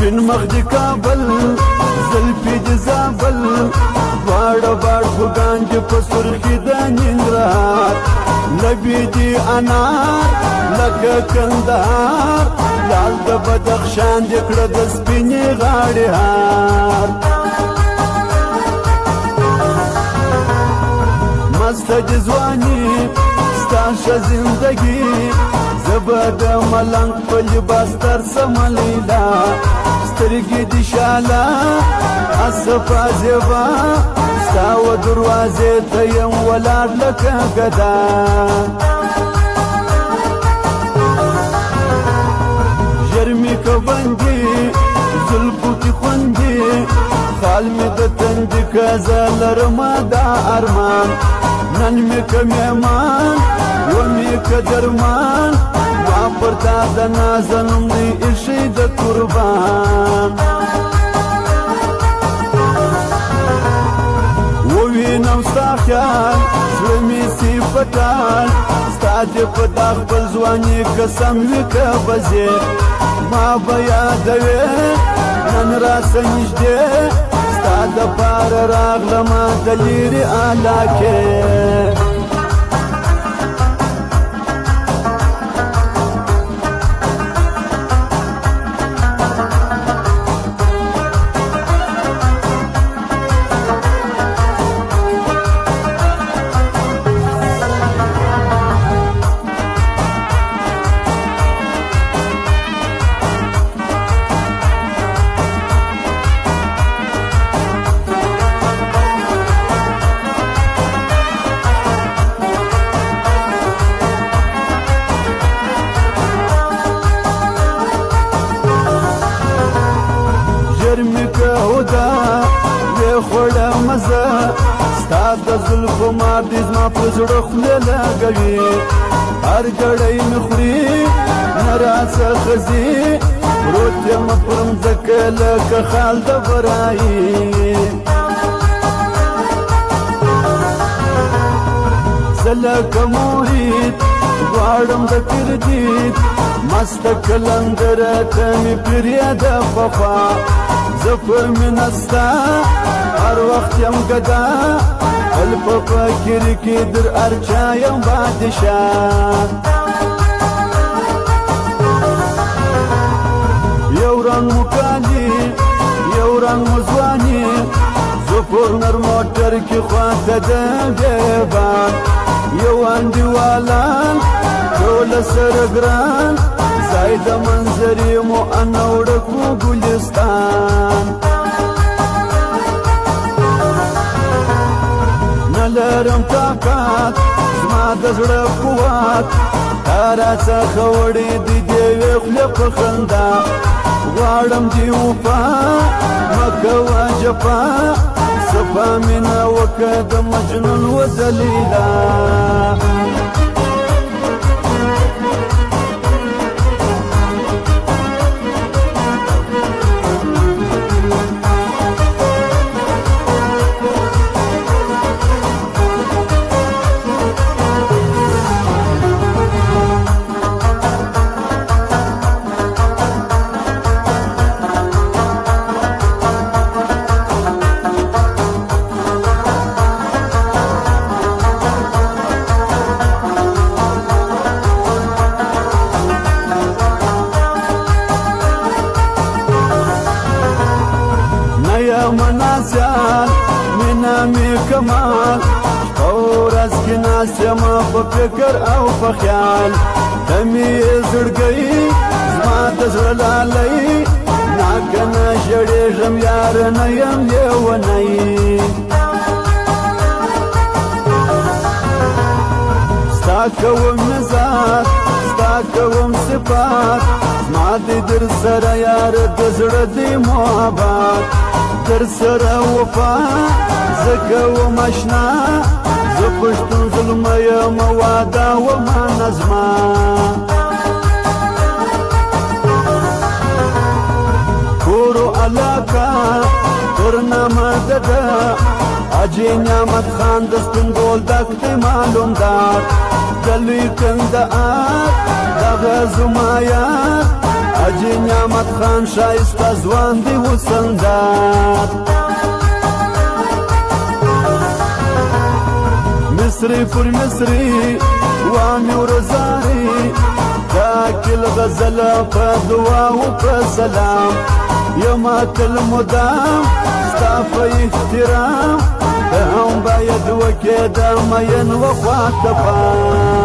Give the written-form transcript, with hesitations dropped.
سپین مخ دی کابل زلفی دی زابل دواړه باړخوګان دي په سرخي د ننګرهار لبې دي انار لکه کندهار لال د بدخشان دي کړه د سپینې غاړې هار مسته دي ځواني ستا ښه زندګي زه به د ملنګ په لباس ترسمه لیلا سترګې دي شاله اصفا زیبا ستا و دروازې ته یم ولاړ لکه ګدا ژر مې که بندي زلفو کې خوندي خال مې د تندي که زه لرمه دا ارمان نن مې که مهمان و مې که درمان ما پر تا د نازنم دی ایښی د قربان ووینم ستا خیال زړه مې سي پټان ستا دې په دا خپل ځواني قسم وي که به ځې ما به یادوې نن راسه نږدې ستا دپاره راغلمه د لرې علاقې هدا وی خوړه مزه ستا د زلفو مار دي زما په زړه خولې لګوي هر ګړی مې خوري نه راڅخه ځي پروت یم پر مځکه لکه خال د برایي زه لکه مرید غواړم د تردید مسته کلندره ته مې پرېږده وفا زه په مینه ستا هر وخت یم ګدا تل په فکر کې در هر چا یم بادشاه یو رنګ مو کالي یو رنګ مو ځواني زه پر نر موټر کې خواته د دیوان یو انډیوالان ټوله سره ګران ځای د منظرې مو انوړکو ګلستان نه لرم طاقت زما د زړه قوت تا راڅخه وړې دي د یوې خولې په خندا غواړم دې وفا مه کوه جفا صفا مینه وکړه د مجنون و د لیلا مناسیان مینا می کمال او ورځ کې ناست یم په فکر او په خیال د مې زړګی زما د زړه لالی ناګنه ژړېږم یار نه یم لیونی ستا کوم نظر ستا کوم صفات زما دې در سره یار د زړه دې محبت در سره وفا زه کوم اشنا زه پښتون ظلمه یم واده ومه نظمه کورو علاقه ترنامه دده حاجي نعمت خان د سپین ګول دښتې معلومدار دلوی کندهار دغه زما یار حاجي نعمت خان شایسته ځوان دی وسندار مصری پر مصری وامي ورزاري داك الغزل فدوا وفسلام يومات المدام استعفى احترام هم بايد وكذا ما ينوى خاطفان